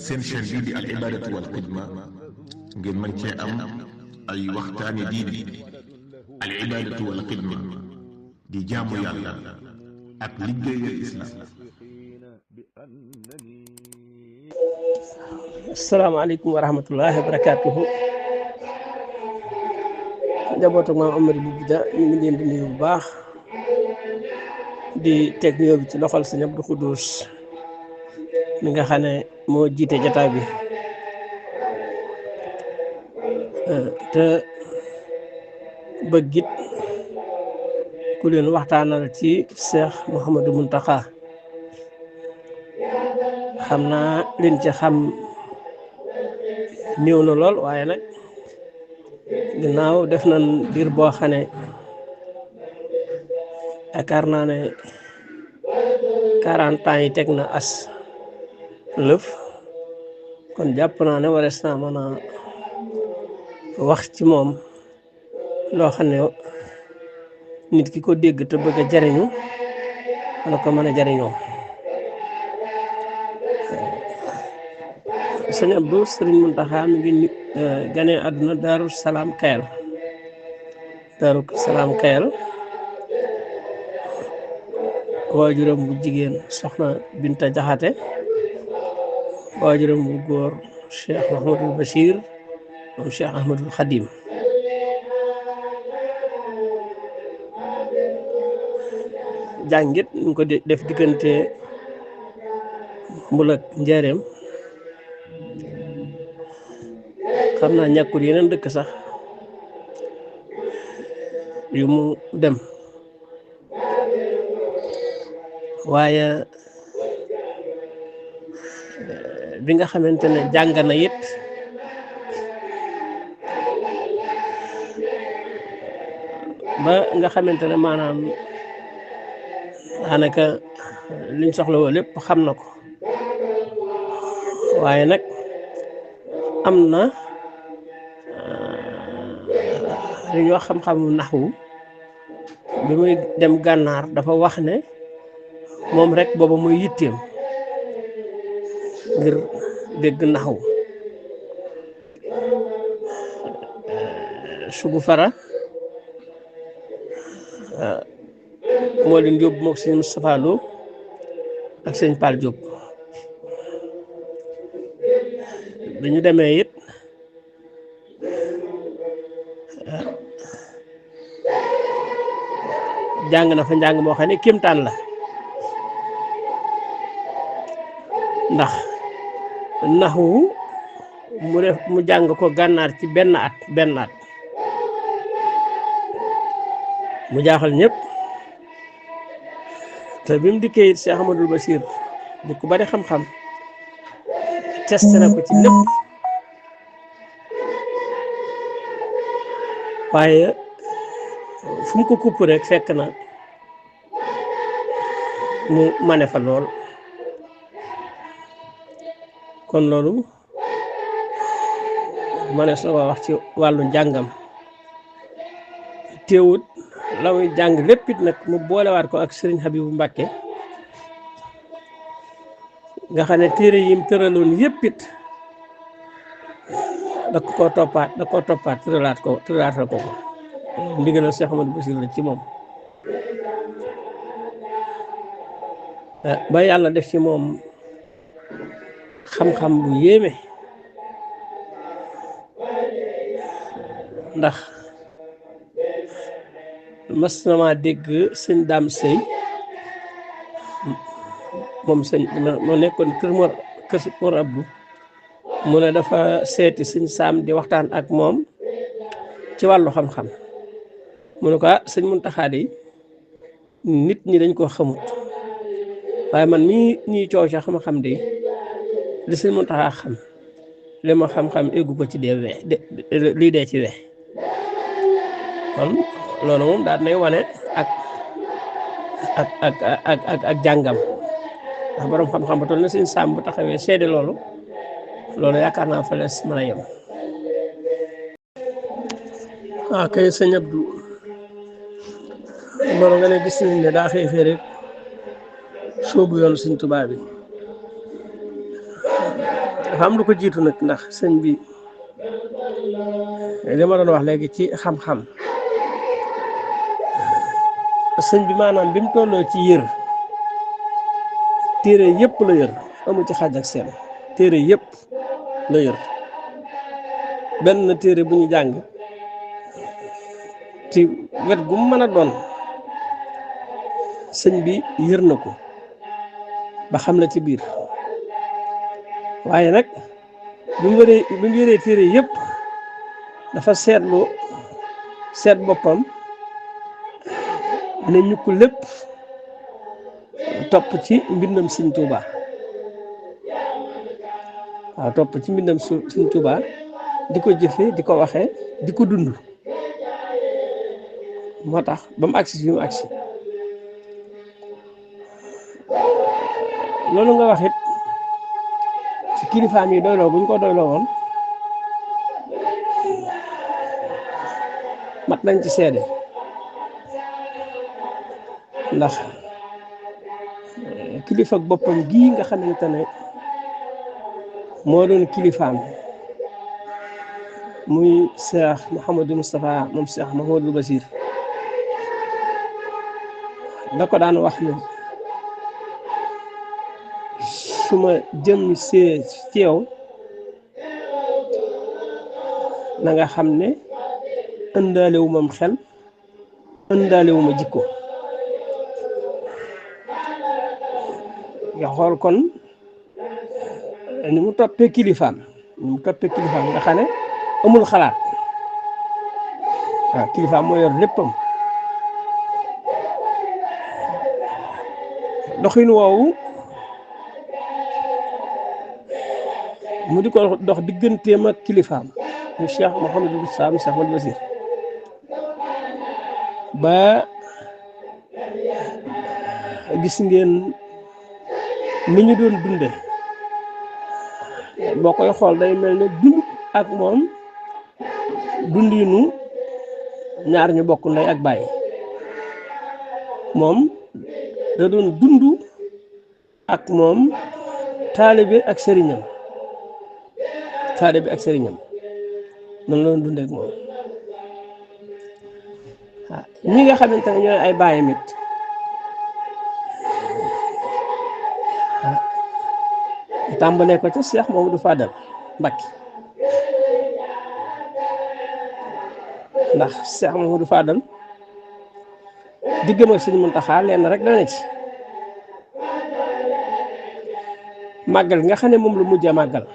seen chaîne bii di al ibadatu wal xidma ngeen mën cee am ay waxtaani diine. al ibadatu wal xidma di jaamu yàlla ak liggéeyal islam. asalaamaaleykum wa rahmatullahi wa barakaatuhu. njabootu maam Amary Boudia ñu ngi leen di nuyu bu baax di teg nuyoo bi ci loxol Sëñ Abdou Khoudous mi nga xam ne moo jiite jataay bi te bëggit ku leen waxtaanal ci Cheikh Mouhamadou Mountakha. xam naa leen ci xam néew na lool waaye nag ginnaaw def nañ diir boo xam ne yaakaar naa ne 40 ans yi teg na as lëf kon jàpp naa ne warees naa mën a wax ci moom loo xam ne nit ki ko dégg te bëgg a jariñu wala ko mën a jariñoo. Sëñ Abdou Sëriñ Mountakha mi ngi gane àdduna Daaru Salaam Kayal waajuram bu jigéen soxna Binta Jaxate waajuram bu góor Cheikh Mahmadul Bachir moom Cheikh Ahmadul Khadim. jàngit ñu ko def diggante Mbul ak Njaareem xam naa ñàkkul yeneen dëkk sax yu mu dem waaye bi nga xamante ne jàng na it ba nga xamante ne maanaam daanaka liñ soxla woo lépp xam na ko waaye nag am na li ñuy wax xam-xamu naxwu bi muy dem gànnaar dafa wax ne moom rek booba muy yitteem ngir dégg naxwu sugu fara moo leen yóbbu mook sëñ Moustapha Lo ak sëñ Pal Diop bi ñu demee it jàng na fa njàng moo xam ne kéemtaan la ndax naxwu mu jàng ko gànnaar ci benn at mu jaaxal ñëpp te bi mu dikkee it Cheikh Ahmadul Bachir di ko bari xam-xam testé na ko ci lépp waaye fu mu ko kupp rek fekk na mu mane fa lool kon loolu manees na wax ci wàllu njàngam teewut la muy jàng lépp it nag mu boolewaat ko ak Serigne Habibou Mbacké nga xam ne téere yim tëraloon yëpp it da koo toppaat tëralaatal ko ndigalal Cheikh Ahmadou Bachir la ci moom ba yàlla def ci moom xam-xam bu yéeme ndax mas na maa dégg sëñ Daam Sëy moom moo nekkoon kër Mor Abdou mu ne dafa seeti sëñ Saam di waxtaan ak moom ci wàllu xam-xam mu ne ko sëñ Mountakha yi nit ñi dañ koo xamut waaye man mii ñuy coow ca xam-xam de li sëñ Mountakha xam li ma xam-xam eggu ko ci lii dee ci we kon loolu moom daal nay wane ak jàngam ndax borom xam-xam ba toll na sëñ Saam bu taxawee seede loolu yaakaar naa fa lees mën a yem. waaw kay sëñ Abdou loolu nga ne gis nañ ne daa xëy rek soobu yoonu Sëñ Tuubaa bi dafa am lu ko jiitu nag ndax sëñ bi li ma doon wax léegi ci xam-xam sëñ bi maanaam bi mu tolloo ci yër téere yëpp la yër amu ci xaaj ak seen téere yëpp la yër benn téere bu ñu jàng ci wet gu mu mën a doon sëñ bi yër na ko ba xam la ci biir waaye nag bi mu yëree téere yëpp dafa seet boppam ne ñu ko lépp topp ci mbindam sëñ Tuuba waaw topp ci mbindam sëñ Tuuba di ko jëfe di ko waxe di ko dund moo tax ba mu agsi fi mu agsi loolu nga wax it ci kilifaam yi doyloo bu ñu ko doyloo woon mat nañ ci seede ndax kilifa ak boppam gii nga xamante ne moo doon kilifaam muy Cheikh Mouhamadou Moustapha moom Cheikh Mouhamadou Bachir da ko daan wax ni su ma jëm see ci yow na nga xam ne ëndaalewu mam xel ëndaalewu ma jikko nga xool kon ni mu toppee kilifaam nga xam ne amul xalaat waaw kilifaam moo yor léppam doxin woowu mu di ko dox digganteem ak kilifaam mu Cheikh Mouhamadou Sam Cheikh Mouhamadou Bachir ba gis ngeen ni ñu doon dunde boo koy xool day mel ne dund ak moom dundinu ñaar ñu bokk ndey ak baay moom da doon dund ak moom taalibe ak sëriñam noonu la doon dundee ak moom waaw ñi nga xamante ne ñooy ay baayam it tàmbalee ko ca Cheikh Mamadou Fadal Mbacké ndax Cheikh Mamadou Fadal diggam ak Sëñ Muntaxa lenn rek dana ci màggal nga xam ne moom la mujjee màggal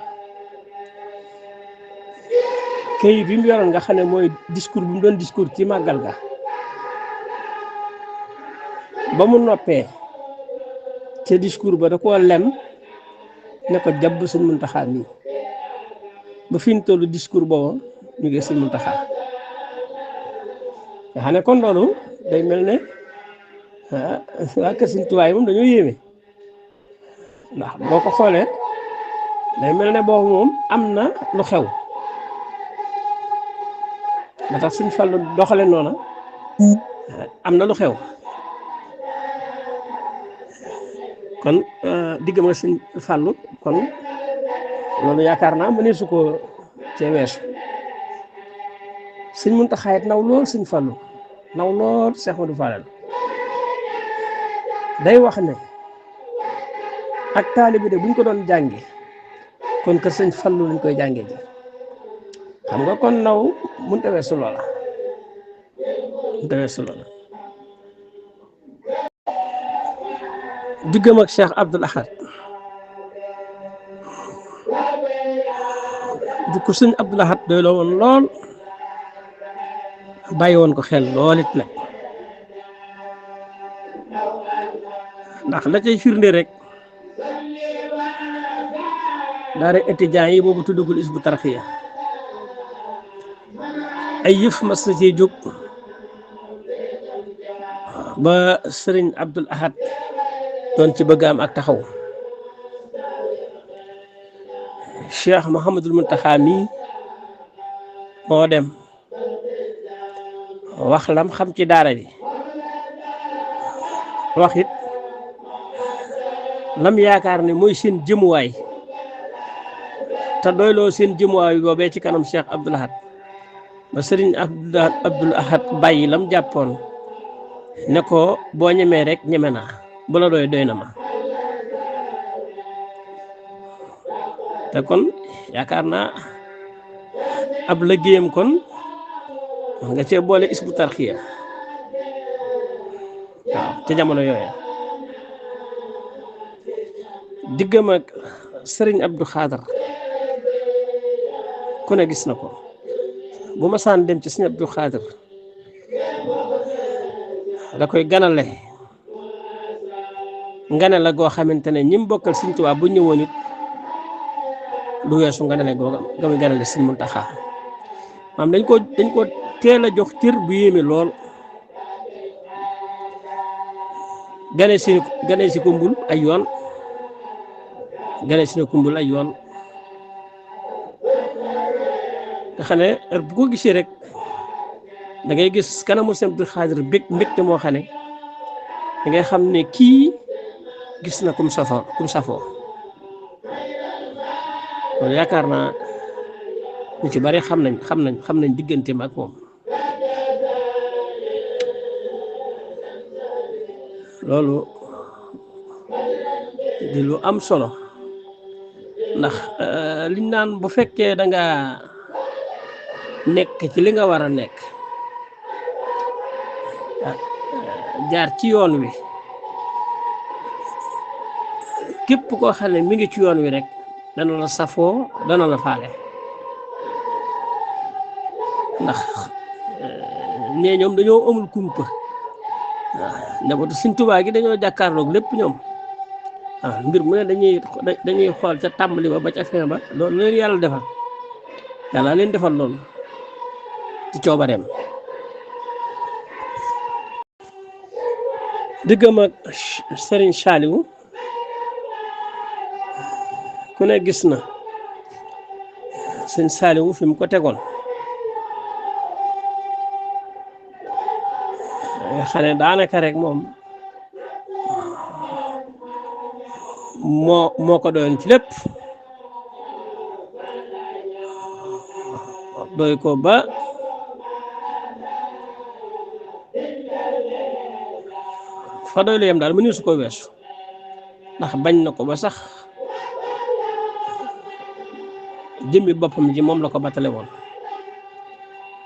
këyit bi mu yoroon nga xam ne mooy discours bi mu doon discours ci màggal ga ba mu noppee ca discours ba da koo lem ne ko jàbb Sëñ Muntaxa nii ba fi ñu tollu discours boobu ñu ngi Sëñ Muntaxa nga xam ne kon loolu day mel ne waa kër Sëñ Tuubaa yi moom dañoo yéeme ndax boo ko xoolee day mel ne boobu moom am na lu xew ba tax Sëñ Fallu doxale noona am na lu xew kon diggam ak Sëñ Fallu kon loolu yaakaar naa mënee su ko cee weesu Sëñ Muntaxa it naw lool Sëñ Fallu naw lool Cheikh Modou Fadal day wax ne ak taalibe de buñ ko doon jànge kon kër Sëñ Fallu lañ koy jànge ji xam nga kon naw mënut a weesu loola diggam ak Cheikh Abdoul Ahad du ko Sëñ Abdoul Ahad doy la woon lool bàyyi woon ko xel lool it nag ndax la cay firnde rek daara étudiants yi boobu tuddagul Hizbut Tarqiyyah ay yëf mas na cee jóg ba Sëriñ Abdoul Ahad doon ci bëgg am ak taxaw Cheikh Mouhamadul Mountakha mii moo dem wax lam xam ci daara bi wax it lam yaakaar ne mooy seen jëmuwaay te doyloo seen jëmuwaay boobee ci kanam Cheikh Abdoul Ahad ba sëriñ Abdoul Ahad bàyyi lam jàppoon ne ko boo ñemee rek ñeme naa bu la doy na ma. te kon yaakaar naa ab liggéeyam kon nga cee boole Hizbut Tarqiyyah waaw ca jamono yooya diggam ak sëriñ Abdou Khadar ku ne gis na ko bu ma saan dem ci sëriñ Abdou Khadar da koy ganale ngane la goo xamante ne ñi mu bokkal Sëriñ Tuubaa bu ñëwoon it du weesu nganale googa nga muy ganale Sëriñ Muntaxa maam dañ ko teel a jox cër bu yéeme lool gane si ko mbul ay yoon nga xam ne bu ko gisee rek da ngay gis kanamu Sëriñ Abdou Khadr mbégte moo xam ne da ngay xam ne kii gis na kum safoo loolu yaakaar naa ñu ci bari xam nañ digganteem ak moom loolu di lu am solo ndax liñ naan bu fekkee da nga nekk ci li nga war a nekk jaar ci yoon wi képp koo xam ne mi ngi ci yoon wi rek dana la safoo dana la faale ndax nee ñoom dañoo amul kumpa waaw njabootu Sëriñ Tuubaa gi dañoo jàkkaarloog lépp ñoom waaw mbir mu ne dañuy xool ca tàmbali ba ca fin ba loolu leen yàlla leen defal loolu ci coobareem diggam ak Sëriñ Saaliwu ku ne gis na Sëriñ Saaliwu fi mu ko tegoon nga xam ne daanaka rek moom moo ko doyoon ci lépp doy ko ba fa doy lu yem daal mënu su ko weesu ndax bañ na ko ba sax jëmmi boppam ji moom la ko batale woon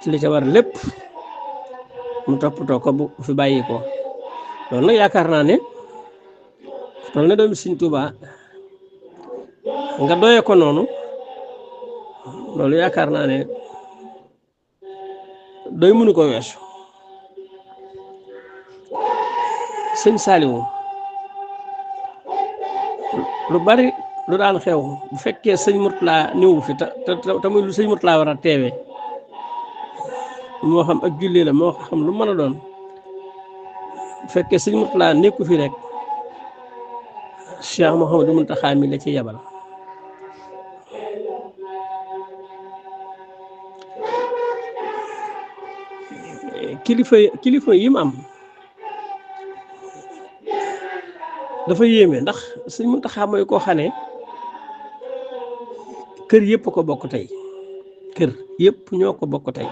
ci li ca war lépp mu toppatoo ko bu fi bàyyi ko loolu nag yaakaar naa ne loolu ne doomi Sëriñ Tuubaa nga doye ko noonu loolu yaakaar naa ne doy mënu ko weesu Sëñ Saaliwu lu bari lu daan xew bu fekkee sëñ Murtala ñëwu fi te muy lu sëñ Murtala war a teewee moo xam ak julli la moo xam lu mën a doon bu fekkee sëñ Murtala nekku fi rek Cheikh Mouhamadou Mountakha mi la ci yebal kilifa yi mu am dafa yéeme ndax sëñ Mountakha mooy koo xam ne kër yëpp ko bokk tey kër yëpp ñoo ko bokk tey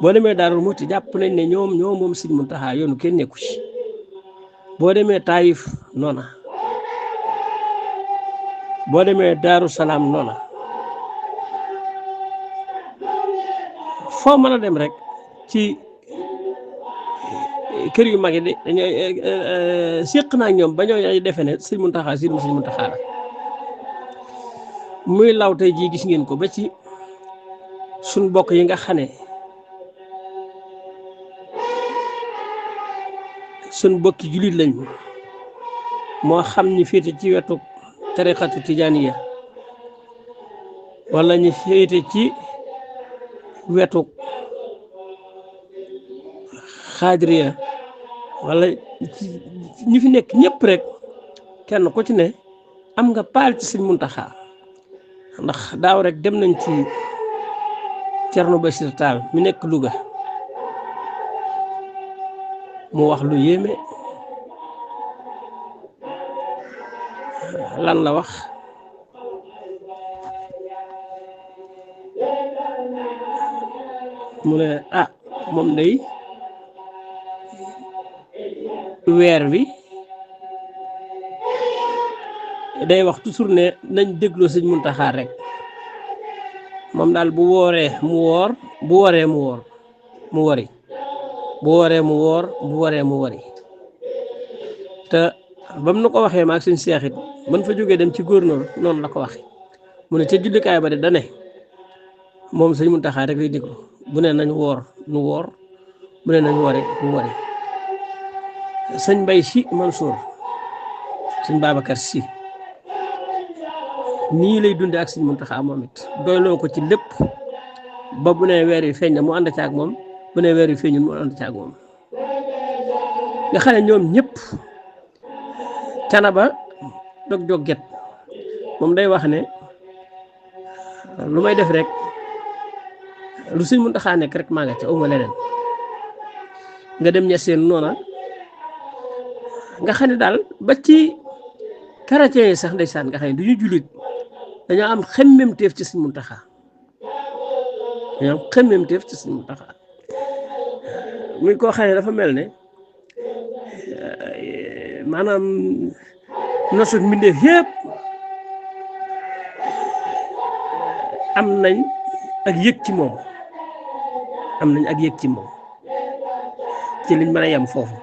boo demee Daaru Muxti jàpp nañ ne ñoom moom sëñ Mountakha yoonu kenn nekku ci boo demee Taïf noona boo demee Daaru Salaam noona foo mën a dem rek ci kër yu mag yi dañoo séq naa ñoom ba ñoo defe ne sëñ Mountakha sëñ Mountakha la muy law tey jii gis ngeen ko ba ci suñ bokk yi nga xam ne suñ bokki jullit lañu moo xam ñi féete ci wetu tariqatu tijaaniya wala ñi féete ci wetu xaadiriya wala ñi fi nekk ñëpp rek kenn ku ci ne am nga paal ci sëñ Mountakha ndax daaw rek dem nañ ci Cerno Bachir Taal mi nekk Louga mu wax lu yéeme lan la wax mu ne ah moom day weer wi day wax toujours ne nañ dégloo sëñ Muntaxa rek moom daal bu wooree mu woor bu waree mu woor mu wari bu waree mu woor bu waree mu wari te ba mu na ko waxee maag suñ seexit ban fa jógee dem ci gouverneur noonu la ko waxee mu ne ca jullikaay ba de dane moom sëñ Muntaxa rek lay déglu bu ne nañ woor nu woor bu ne nañ wari nu wari sëñ Mbay Si Mansour sëñ Babacar Si nii lay dunde ak sëñ Muntaxa moom it doyloo ko ci lépp ba bu ne weer wi feeñ na mu ànd ca ak moom bu ne weer wi feeñul mu ànd ca ak moom nga xam ne ñoom ñëpp Canaba dog jogget moom day wax ne lu may def rek lu sëñ Muntaxa nekk rek maa nga ca uma leneen nga dem ñeseen noona nga xam ne daal ba ci chrétien yi sax ndeysaan nga xam ne du ñu jullit dañoo am xemmemteef ci sëñ Muntaxa dañoo am xemmemteef ci sëñ Muntaxa muy koo xam ne dafa mel ne maanaam nosut mbindeef yëpp am nañ ak yëg ci moom am nañ ak yëg ci moom ci liñ mën a yem foofu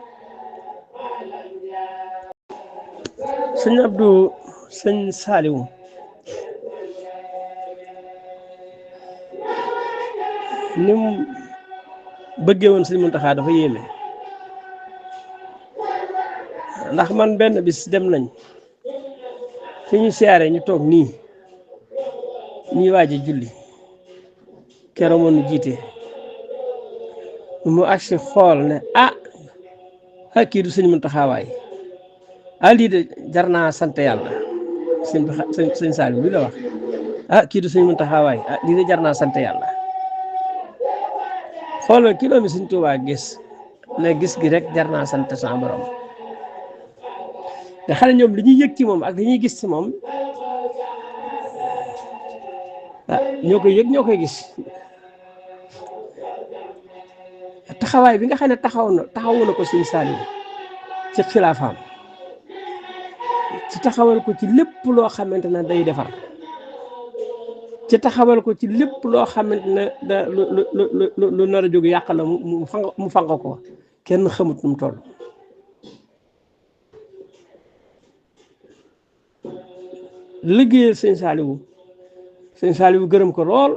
sëñ Abdou sëñ Saaliwu ni mu bëggee woon sëñ Muntaxa dafa yéeme ndax man benn bis dem nañ fi ñu siyaare ñu toog nii ñuy waaji julli keroog moom nu jiite mu agsi xool ne kii du sëñ Muntaxa waay lii de jar naa sant yàlla sëñ Saliou li la wax kii du sëñ Muntaxa waay lii de jar naa sant yàlla xoolal kilo mi sëñ Tuubaa gis ne gis gi rek jar naa sant sa borom nga xam ne ñoom li ñuy yëg ci moom ak li ñuy gis ci moom ñoo koy yëg ñoo koy gis taxawaay bi nga xam ne taxawu na ko sëñ Saliou ci xilaafaam ci taxawal ko ci lépp loo xamante ne day defar ci taxawal ko ci lépp loo xamante ne da lu nar a jóg yàq la mu fang ko kenn xamut nu mu toll liggéeyal sëñ Saliou gërëm ko lool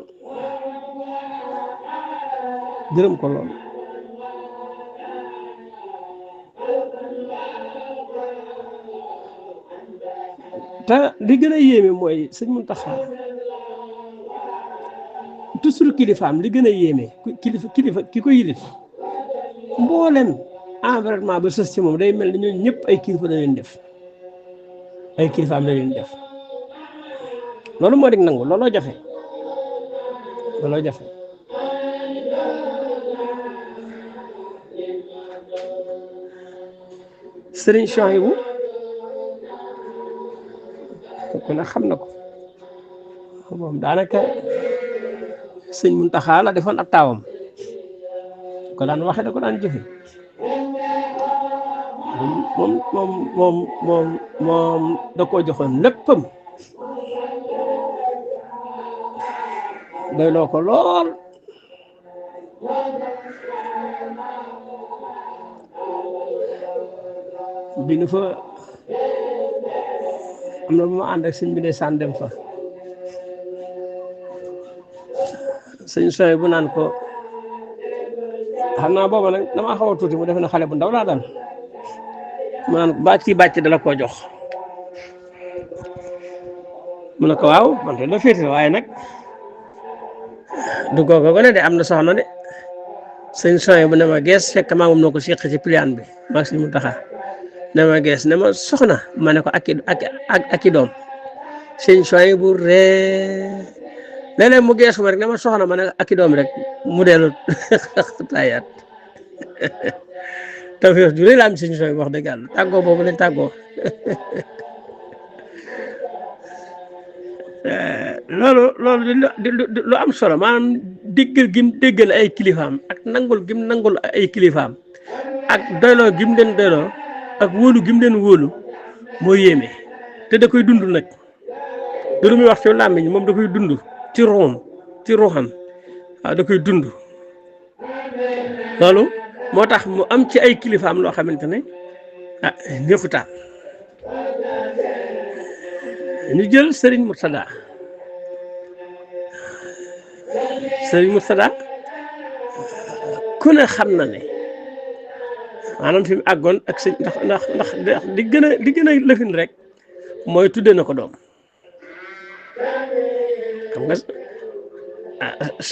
te li gën a yéeme mooy sëñ Muntaxa toujours kilifaam li gën a yéeme kilifa ki ko yilif mboolem environnement ba sës ci moom day mel ni ñooñu ñëpp ay kilifa la leen def ay kilifaam la leen def loolu moo di nangu looloo jafe sëriñ Chouaïbou ku ne xam na ko moom daanaka sëñ Muntaxa la defoon ab taawam ko daan waxe da ko daan jëfe moom da koo joxoon léppam doyloo ko lool bi nga fa am na bu ma ànd ak sëñ bi de saan dem fa sëñ soy bu naan ko xam naa booba nag damaa xaw a tuuti mu def na xale bu ndaw laa daal mu naan bàcc dala koo jox mu ne ko waaw man te la féete waaye nag du googu ko ne de am na soxna de sëñ soy bu ne ma gees fekk maa moom noo ko seq ci pliaan bi maag sëñ Muntaxa ne ma gees ne ma soxna ma ne ko ak i doom sëñ soy bu ree léeg-léeg mu geesu ma rek ne ma soxna ma ne ak i doom rek mu dellu taayaat tawfeex ju rëy la am sëñ soy wax dëgg yàlla tàggoo boobu lañ tàggoo loolu lu am solo maanaam déggal gim déggal ay kilifaam ak nangul gim nangul ay kilifaam ak doyloo gim leen doyloo ak wóolu gim leen wóolu moo yéeme te da koy dund nag du lu muy wax ci làmmiñ moom da koy dund ci ruuxam waaw da koy dund loolu moo tax mu am ci ay kilifaam loo xamante ne neexutaan ñu jël Serigne Mourtada ku ne xam na ne maanaam fi mu àggoon ak sëñ ndax di gën a lëfin rek mooy tudde na ko doom xam nga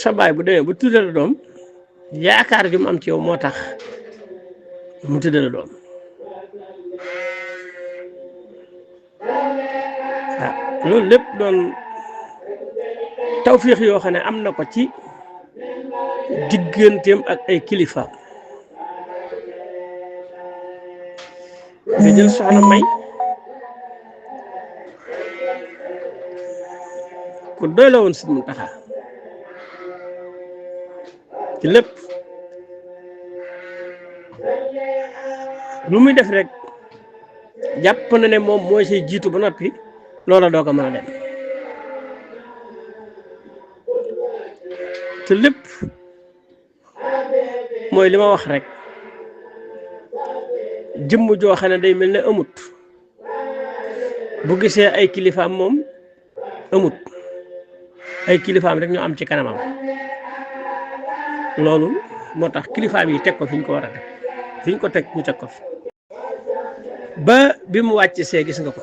sa baay bu demee bu tudde la doom yaakaar ju mu am ci yow moo tax mu tudde la doom loolu lépp doon tawfiix yoo xam ne am na ko ci digganteem ak ay kilifaam nga jël soxna May ku doy la woon Sëñ Muntaxa ci lépp lu muy def rek jàpp na ne moom mooy say jiitu ba noppi loola doo ko mën a dem te lépp mooy li ma wax rek jëmm joo xam ne day mel ne amut bu gisee ay kilifaam moom amut ay kilifaam rek ñoo am ci kanamam loolu moo tax kilifaam yi teg ko fi ñu ko war a teg fi ñu ko teg ñu teg ko fi ba bi mu wàcc see gis nga ko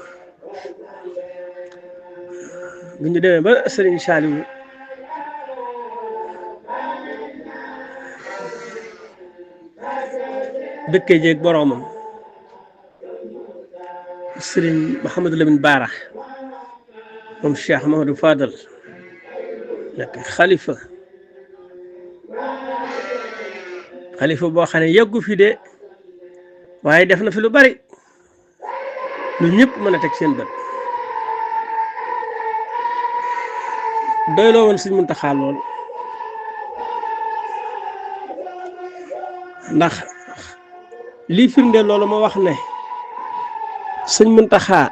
bu ñu demee ba Serigne Saliou dëkkee jeeg boroomam Serigne Mouhamadou Lamine Bara moom Cheikh Mahamadou Fadal nekk xalifa boo xam ne yeggu fi de waaye def na fi lu bari lu ñëpp mën a teg seen bët doyloo woon Sëñ Muntaxa lool ndax lii firnde loolu ma wax ne Sëñ Muntaxa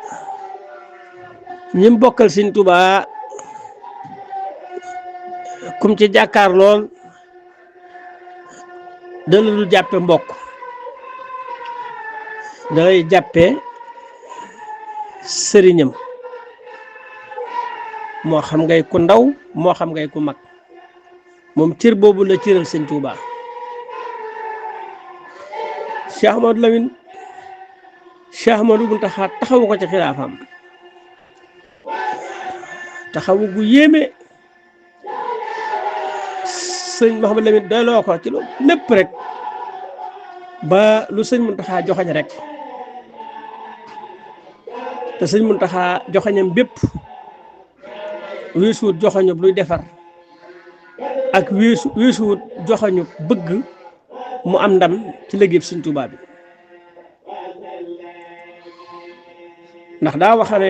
ñim bokkal Sëñ Tuubaa kum ci jàkkaar lool dana lu jàppe mbokk dalay jàppe sëriñam moo xam ngay ku ndaw moo xam ngay ku mag moom cër boobu la cëral Sëñ Tuubaa Cheikh Amadou Lamine Cheikh Amadou Muntaxa taxawu ko ci xilaafam taxawu gu yéeme sëñ Mouhamadou Lamine doyloo ko ci loolu lépp rek ba lu sëñ Muntaxa joxañ rek te sëñ Muntaxa joxañam bépp weesuwut joxañu luy defar ak weesuwut joxañu bëgg mu am ndam ci liggéey Sëñ Tuubaa bi ndax daa wax ne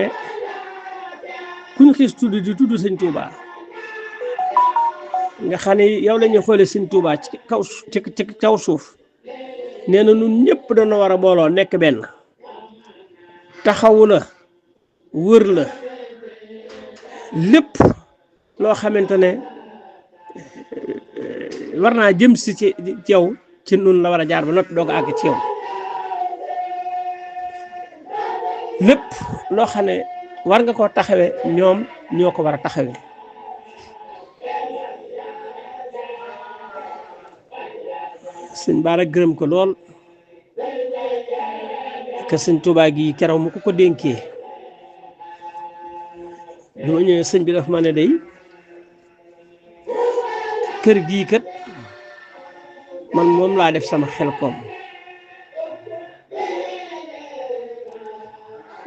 ku ñu xiis tudd di tudd Sëñ Tuubaa nga xam ne yow la ñuy xoolee Sëñ Tuubaa ci kaw suuf nee na ñun ñëpp dana war a booloo nekk benn taxawu la wër la lépp loo xamante ne war naa jëm si ci yow ci nun la war a jaar ba noppi doog a àgg ci yow lépp loo xam ne war nga koo taxawe ñoom ñoo ko war a taxawe Sëñ Bara gërëm ko lool que Sëñ Tuubaa gi keroog mu ko dénkee bi ma ñëwee sëñ bi daf ma ne day kër gii kat man moom laa def sama xel koom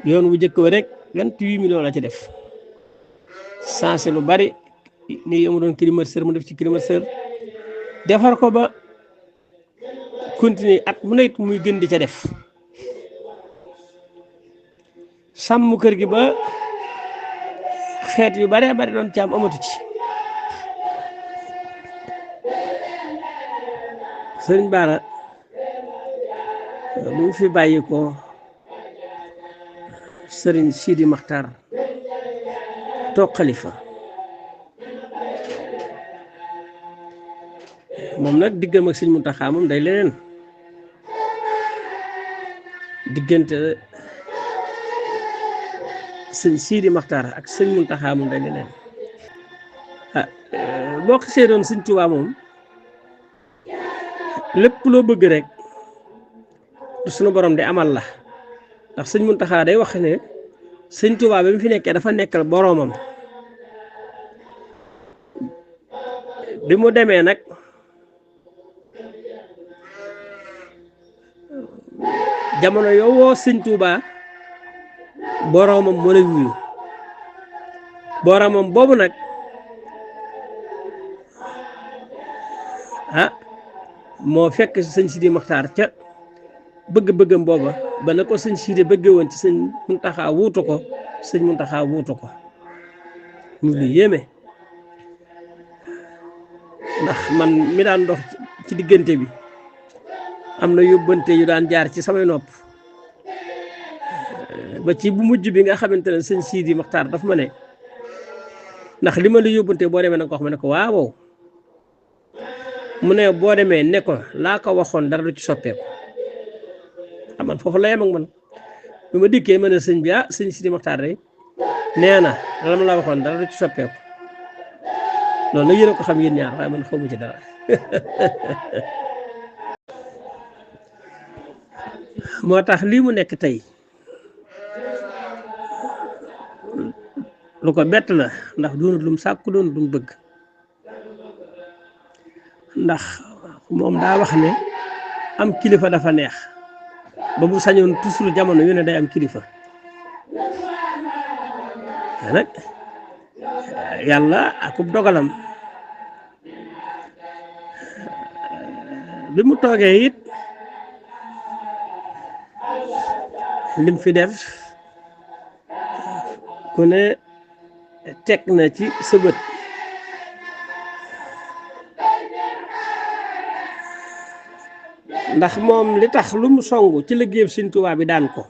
yoon wu jëkk wa rek 28 millions la ci def sensé lu bari ni amu doon climatiseur mu def ci climatiseur defar ko ba continuer at mu nekk muy gën di ca def sàmm kër gi ba xeet yu bari bari doon ci am amatu ci sëriñ Baara bu mu fi bàyyi ko sëriñ Sidi Maxtaar toog xalifa moom nag diggam ak sëñ Muntaxa moom day leneen diggante sëñ Sidi Maxtaar ak sëñ Muntaxa moom day leneen boo xasee doon sëñ Tuubaa moom lépp loo bëgg rek du sunu borom di amal la ndax sëñ Muntaxa day wax ne sëñ Tuubaa bi mu fi nekkee dafa nekkal boroomam bi mu demee nag jamono yow woo sëñ Tuubaa boroomam moo lay wuyu boroomam boobu nag moo fekk sëñ Sidi Maxtaar ca bëgg-bëggam booba ba na ko sëñ Sidi bëgge woon ci sëñ Muntaxa wuutu ko sëñ Muntaxa wuutu ko mu lu yéeme ndax man mi daan dox ci diggante bi am na yóbbante yu daan jaar ci samay nopp ba ci bu mujj bi nga xamante ne sëñ Sidi Maxtaar daf ma ne ndax li ma la yóbbante boo demee nanga ko wax ma ne ko waaw mu ne boo demee ne ko laa ko waxoon dara du ci soppeeku man foofu la yem ak man bi ma dikkee ma ne sëñ bi sëñ Sidi Maxtaar rek nee na la ma la waxoon dara du ci soppeeku loolu nag yéen a ko xam yéen ñaar waaye man xamu ci dara moo tax lii mu nekk tey lu ko bett la ndax doonut lu mu sàkku doonut lu mu bëgg ndax moom daa wax ne am kilifa dafa neex ba bu sañoon toujours jamono yu ne day am kilifa nag yàlla akub dogalam bi mu toogee it lim fi def ku ne teg na ci sa bët ndax moom li tax lu mu songu ci liggéeyu Sëñ Tuubaa bi daan ko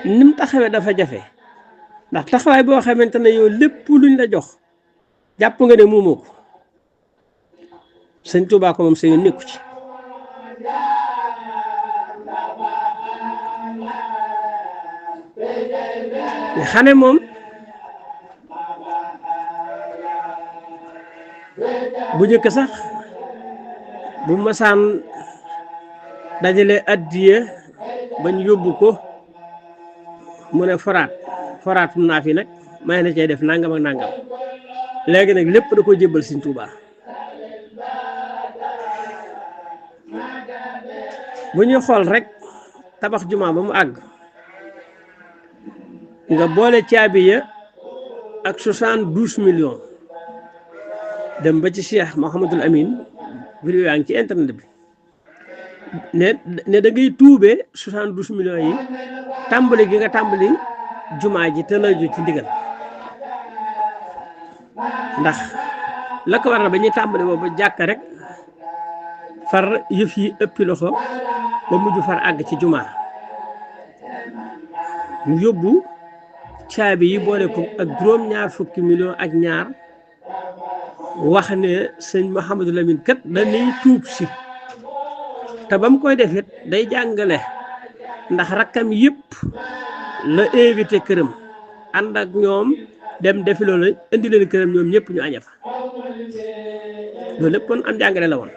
ni mu taxawee dafa jafe ndax taxawaay boo xamante ne yow lépp luñ la jox jàpp nga ne moomoo ko Sëñ Tuubaa ko moom sa yoon nekku ci nga xam ne moom bu njëkk sax bu masaan dajale addiya bañ yóbbu ko mu ne foraatum naa fi nag may na cay def nangam ak nangam léegi nag lépp da ko jébbal Sëñ Tuubaa bu ñuy xool rek tabax jumaa ba mu àgg nga boole caabi ya ak 72 millions dem ba ci Cheikh Mouhamadul Amin vidéo yaa ngi ci internet bi ne da ngay tuubee 72 millions yi tàmbali gi nga tàmbali jumaa ji te la ju ci ndigal ndax la ko waral ba ñuy tàmbali boobu jàkk rek far yëf yi ëppi loxo ba mujj far àgg ci jumaa mu yóbbu caabi yi boole ko ak juróom-ñaar fukki millions ak ñaar wax ne sëñ Mouhamadou Lamine kat dañuy tuub si te ba mu koy defit day jàngale ndax rakkam yëpp la invité këram ànd ak ñoom dem defi loolu indi leen këram ñoom ñëpp ñu aña fa loolu lépp kon am jàngale la woon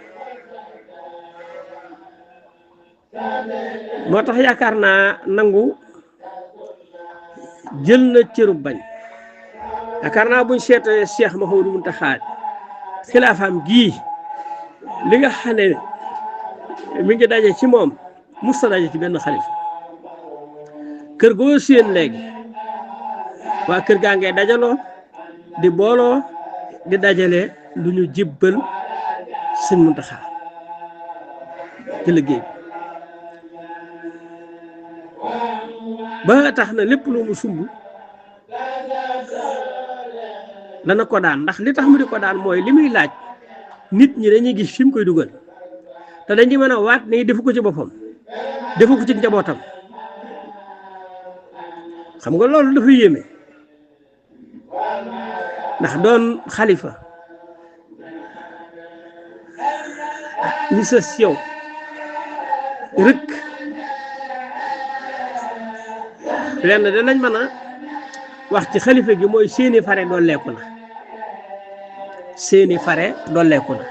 moo tax yaakaar naa nangu jël na cërub bañ yaakaar naa buñ seetee Cheikh Mouhamadou Mountakha xilaafaam gii li nga xam ne mi ngi daje ci moom musta daje ci benn xalifa kër goo séen léegi waa kër gaa ngay dajaloo di booloo di dajale lu ñu jébbal Sëñ Muntaxa ci liggéey ba tax na lépp lu mu sumb dana ko daan ndax li tax mu di ko daan mooy li muy laaj nit ñi dañuy gis fi mu koy dugal te dañuy mën a waat ne defu ko ci boppam defu ko ci njabootam xam nga loolu dafa yéeme ndax doon xalifa ñi sës yow rëkk lenn danañ mën a wax ci xalifa gi mooy seeni fare dolleeku na seeni fare dolleeku na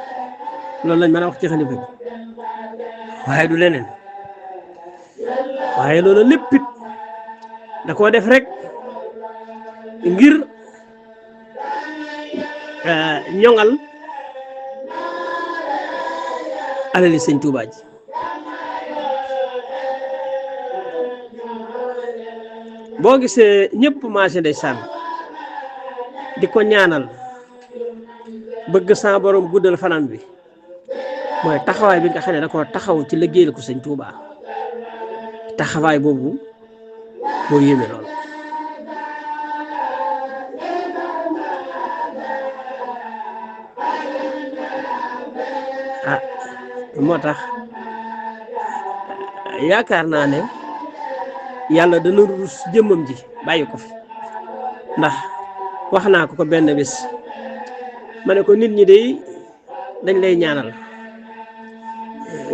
loolu lañ mën a wax ci xalifa gi waaye du leneen waaye loolu léppit da koo def rek ngir ñoŋal alali sëñ Tuubaa ji boo gisee ñëpp marché day sànn di ko ñaanal bëgg sa borom guddal fanam bi mooy taxawaay bi nga xam ne da koo taxaw ci liggéeyal ko sëñ Tuubaa taxawaay boobu moo yéeme lool moo tax yaakaar naa ne yàlla dana rus jëmmam ji bàyyi ko fi ndax wax naa ko benn bés ma ne ko nit ñi day dañ lay ñaanal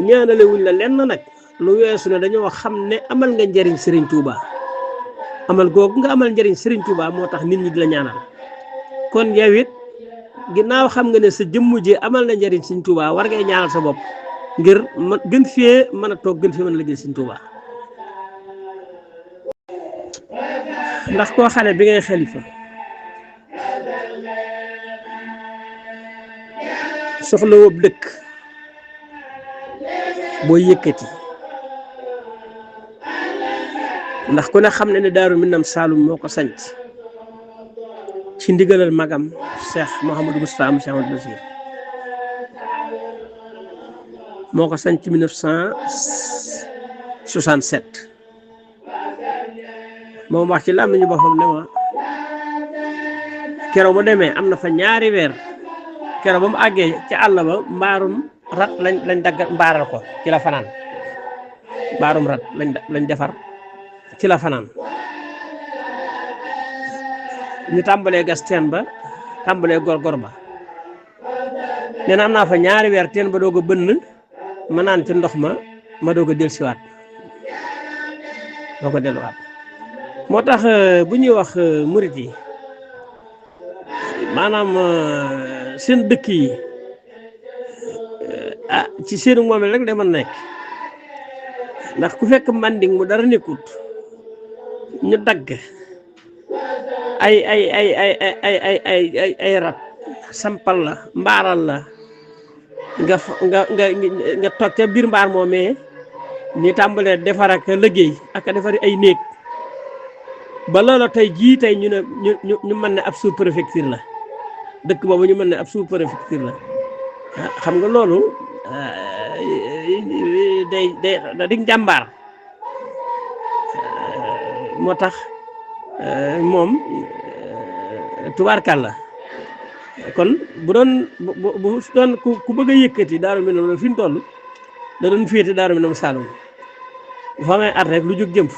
ñaanale wuñ la lenn nag lu weesu ne dañoo xam ne amal nga njariñ Serigne Touba amal googu nga amal njariñ Serigne Touba moo tax nit ñi di la ñaanal kon yow it ginnaaw xam nga ne sa jëmm ji amal na njariñ Serigne Touba war ngay ñaanal sa bopp ngir gën fee mën a toog gën fee mën a liggéey Serigne Touba ndax koo xam ne bi ngay xalifa soxla woob dëkk booy yëkkati ndax ku ne xam ne Daaru Minam Saalum moo ko sanc ci ndigalal magam Cheikh Mouhamadou Moustapha mu Cheikh Amadou Bassir moo ko sanc 1967 moom wax ci lam nañu boppam ne ma keroog ba demee am na fa ñaari weer keroog ba mu àggee ci àll ba mbaarum rat lañ dagg mbaaral ko ci la fanaan mbaarum rat lañ defar ci la fanaan ñu tàmbalee gas teen ba tàmbalee gor ba nee na am naa fa ñaari weer teen ba doog a bënn ma naan ci ndox ma doog a dellusiwaat doog a delluwaat moo tax bu ñuy wax murit yi maanaam seen dëkk yi ci seenu moomeel rek de mën nekk ndax ku fekk Manding mu dara nekkut ñu dagg ay rat sampal la mbaaral la nga toog ca biir mbaar moomee ni tàmbalee defar ak liggéey ak defar ay néeg ba loola tey jii tey ñu ne ñu mën ne ab sous préfecture la dëkk boobu ñu mën ne ab sous préfecture la xam nga loolu day di njàmbaar moo tax moom tubaarkàlla kon bu doon ku bëgg a yëkkati Daaru Minam fi mu toll da doon féete Daaru Minam Saalum bu fa may at rek lu jóg jëm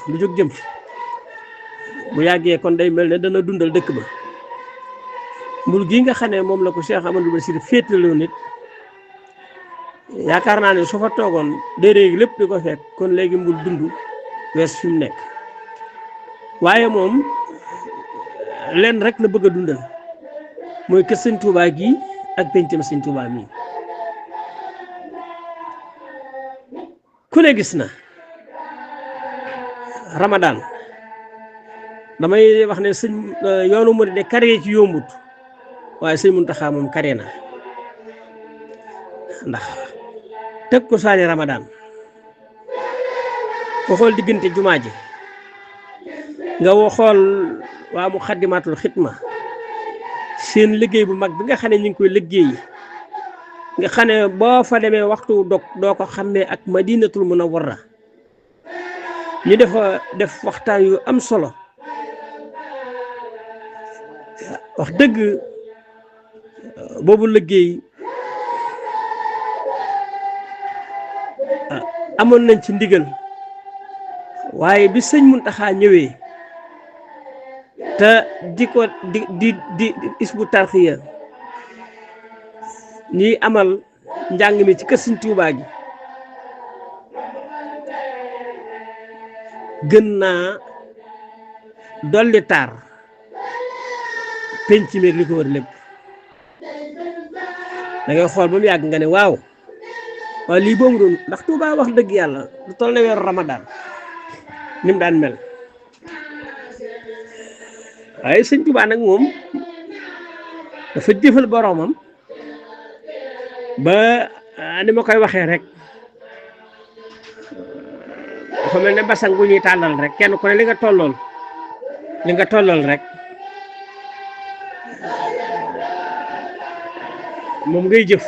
bu yàggee kon day mel ne dana dundal dëkk ba mbul gii nga xam ne moom la ko Cheikh Amadou Bassir féetaloo nit yaakaar naa ne su fa toogoon déedéet lépp di ko fekk kon léegi mbul dund wees fi mu nekk waaye moom leen rek la bëgg a dundal mooy kër sëñ Touba gii ak pencam sëñ Touba mii ku ne gis na Ramadan damay wax ne sëñ yoonu murid de karee ci yombut waaye sëñ Muntaxa moom karee na ndax teg ko saani Ramadan ko xool diggante jumaa ji nga woo xool waa mu xaddimatul xidma seen liggéey bu mag bi nga xam ne ñu ngi koy liggéey nga xam ne boo fa demee waxtu dog doo ko xàmmee ak Madinatul Munawwara ñu def waxtaan yu am solo wax dëgg boobu liggéey amoon nañ ci ndigal waaye bi sëñ Muntaxa ñëwee te di ko di Hizbut Tarqiyyah ñuy amal njàng mi ci kër Sëñ Tuubaa gi gën naa dolli taar penc mi li ko wër lépp da ngay xool ba mu yàgg nga ne waaw lii boobu doon ndax Tuubaa wax dëgg yàlla lu toll ne weeru Ramadan ni mu daan mel waaye Sëñ Tuubaa nag moom dafa jëfal boroomam ba ni ma koy waxee rek dafa mel ne basang bu ñuy tàllal rek kenn ku ne li nga tollool rek moom ngay jëf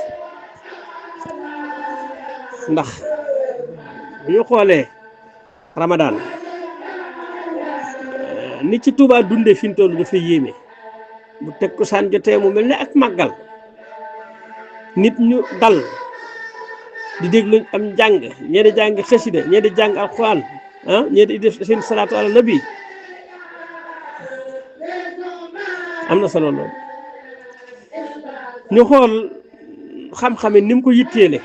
ndax bu ñu xoolee Ramadan ni ci Tuubaa dunde fi mu toll dafa yéeme bu teg ko saan jotee mu mel ne ak màggal nit ñu dal di déglu am njàng ñee di jàng xasida ñee di jàng alxuraan ñee di def seen salaatu ala nabi am na solo loolu ñu xool xam-xame ni mu ko yitteele